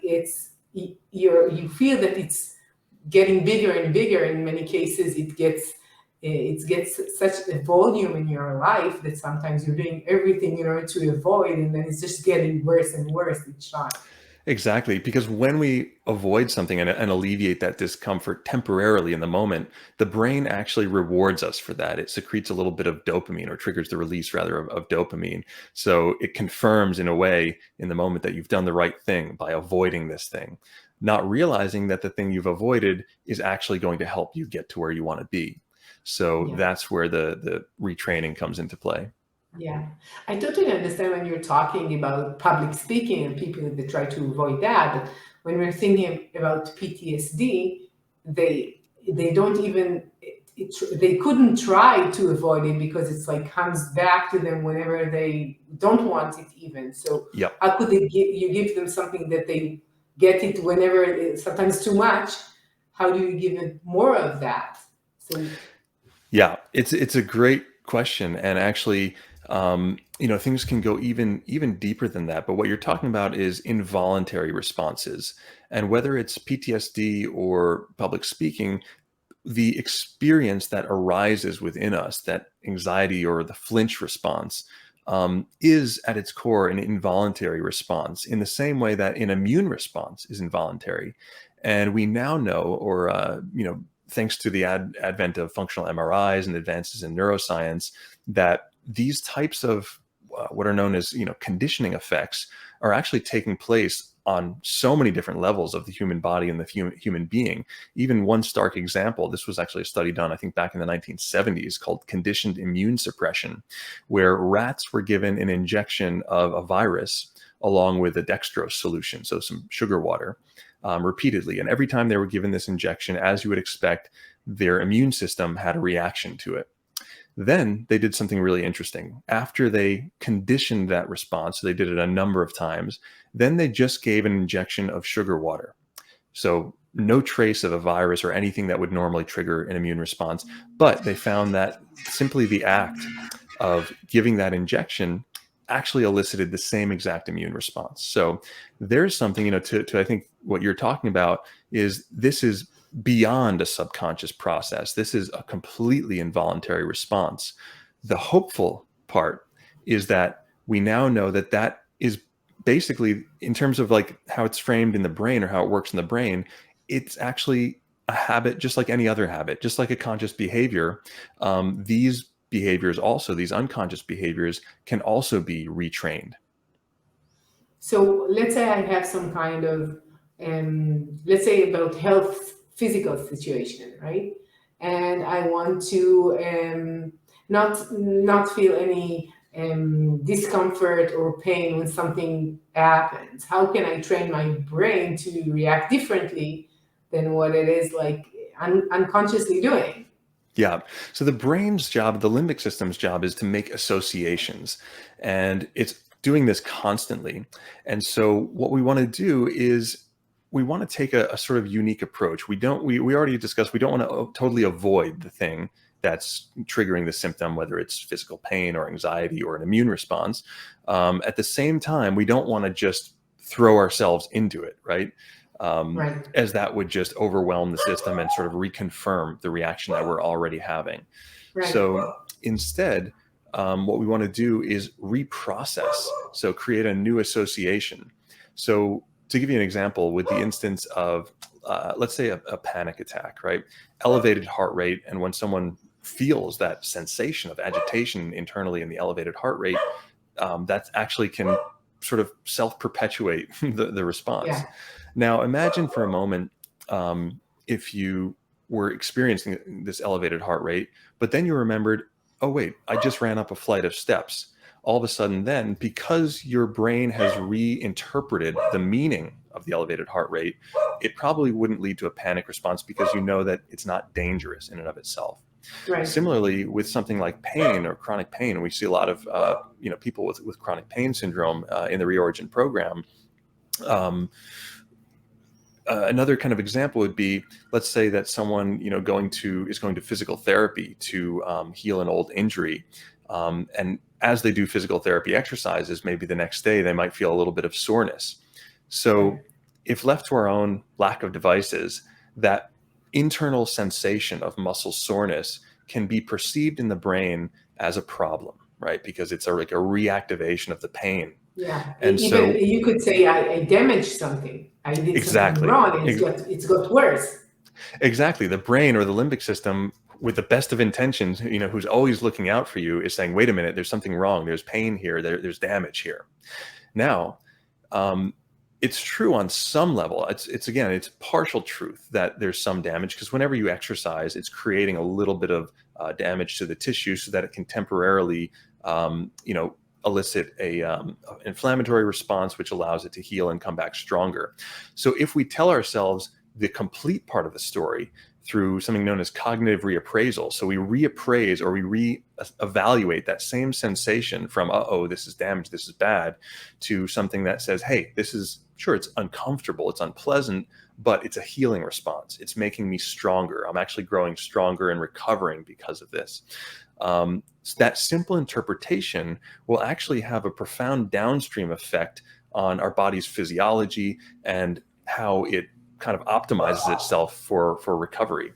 it's you feel that it's getting bigger and bigger. In many cases, it gets such a volume in your life that sometimes you're doing everything in order to avoid, and then it's just getting worse and worse each time. Exactly, because when we avoid something and alleviate that discomfort temporarily in the moment, the brain actually rewards us for that. It secretes a little bit of dopamine, or triggers the release rather of dopamine. So it confirms in a way in the moment that you've done the right thing by avoiding this thing, not realizing that the thing you've avoided is actually going to help you get to where you want to be. So Yeah. that's where the retraining comes into play. Yeah, I totally understand when you're talking about public speaking and people that try to avoid that. But when we're thinking about PTSD, they don't even they couldn't try to avoid it because it's like comes back to them whenever they don't want it even. So Yep. how could you give them something that they get it whenever sometimes too much? How do you give it more of that? So Yeah, it's a great question, and actually, things can go even deeper than that. But what you're talking about is involuntary responses, and whether it's PTSD or public speaking, the experience that arises within us, that anxiety or the flinch response, is at its core an involuntary response, in the same way that an immune response is involuntary. And we now know, or thanks to the advent of functional MRIs and advances in neuroscience, that these types of what are known as conditioning effects are actually taking place on so many different levels of the human body and the human being. Even one stark example, this was actually a study done, I think, back in the 1970s, called conditioned immune suppression, where rats were given an injection of a virus along with a dextrose solution, so some sugar water, repeatedly. And every time they were given this injection, as you would expect, their immune system had a reaction to it. Then they did something really interesting. After they conditioned that response, so they did it a number of times, then they just gave an injection of sugar water. So no trace of a virus or anything that would normally trigger an immune response. But they found that simply the act of giving that injection actually elicited the same exact immune response. So there's something, to I think what you're talking about is this is beyond a subconscious process. This is a completely involuntary response. The hopeful part is that we now know that that is basically, in terms of like how it's framed in the brain or how it works in the brain, it's actually a habit just like any other habit, just like a conscious behavior. These behaviors also, these unconscious behaviors, can also be retrained. So let's say I have some kind of, let's say about health, physical situation, right? And I want to not feel any discomfort or pain when something happens. How can I train my brain to react differently than what it is like unconsciously doing? Yeah. So the brain's job, the limbic system's job, is to make associations, and it's doing this constantly. And so what we want to do is we want to take a sort of unique approach. We already discussed, we don't want to totally avoid the thing that's triggering the symptom, whether it's physical pain or anxiety or an immune response. At the same time, we don't want to just throw ourselves into it, right? Right. As that would just overwhelm the system and sort of reconfirm the reaction that we're already having. Right. So instead, what we want to do is reprocess. So create a new association. So to give you an example, with the instance of, let's say, a panic attack, right? Elevated heart rate. And when someone feels that sensation of agitation internally in the elevated heart rate, that actually can sort of self-perpetuate the response. Yeah. Now, imagine for a moment, if you were experiencing this elevated heart rate, but then you remembered, oh, wait, I just ran up a flight of steps. All of a sudden, then, because your brain has reinterpreted the meaning of the elevated heart rate, it probably wouldn't lead to a panic response because you know that it's not dangerous in and of itself. Right. Similarly, with something like pain or chronic pain, and we see a lot of people with chronic pain syndrome in the Reorigin program. Um, Another kind of example would be, let's say that someone is going to physical therapy to heal an old injury, and as they do physical therapy exercises, maybe the next day they might feel a little bit of soreness. So Right. if left to our own lack of devices, that internal sensation of muscle soreness can be perceived in the brain as a problem, right? Because it's like a reactivation of the pain. Yeah, And even so, you could say I damaged something. I did something exactly, wrong, and it's got worse. exactly. The brain or the limbic system, with the best of intentions, who's always looking out for you, is saying, wait a minute, there's something wrong. There's pain here. There's damage here. Now, um, it's true on some level. It's again, it's partial truth that there's some damage, because whenever you exercise, it's creating a little bit of damage to the tissue so that it can temporarily, elicit a inflammatory response, which allows it to heal and come back stronger. So if we tell ourselves the complete part of the story through something known as cognitive reappraisal, so we reappraise or we re-evaluate that same sensation from, uh-oh, this is damage, this is bad, to something that says, hey, this is, sure, it's uncomfortable, it's unpleasant, but it's a healing response. It's making me stronger. I'm actually growing stronger and recovering because of this. So that simple interpretation will actually have a profound downstream effect on our body's physiology and how it kind of optimizes itself for recovery.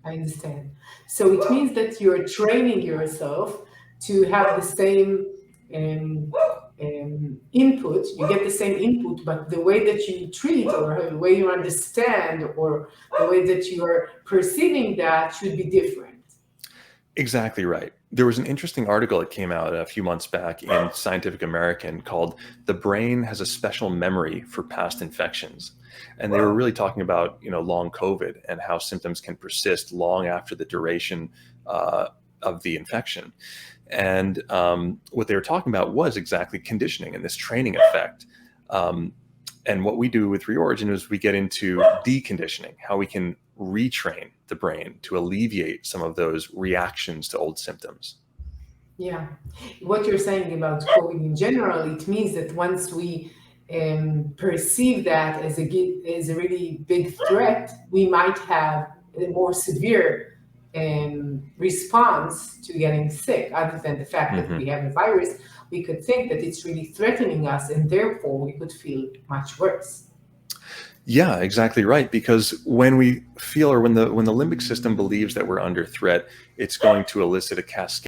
I understand. So it means that you're training yourself to have the same input. You get the same input, but the way that you treat or the way you understand or the way that you are perceiving that should be different. Exactly right. There was an interesting article that came out a few months back in Scientific American called "The Brain Has a Special Memory for Past Infections." And they were really talking about, long COVID and how symptoms can persist long after the duration of the infection. And what they were talking about was exactly conditioning and this training effect. And what we do with Reorigin is we get into deconditioning, how we can retrain the brain to alleviate some of those reactions to old symptoms. Yeah. What you're saying about COVID in general, it means that once we perceive that as a really big threat, we might have a more severe response to getting sick. Other than the fact that Mm-hmm. we have a virus, we could think that it's really threatening us, and therefore we could feel much worse. Yeah, exactly right. Because when we feel, or when the limbic system believes that we're under threat, it's going to elicit a cascade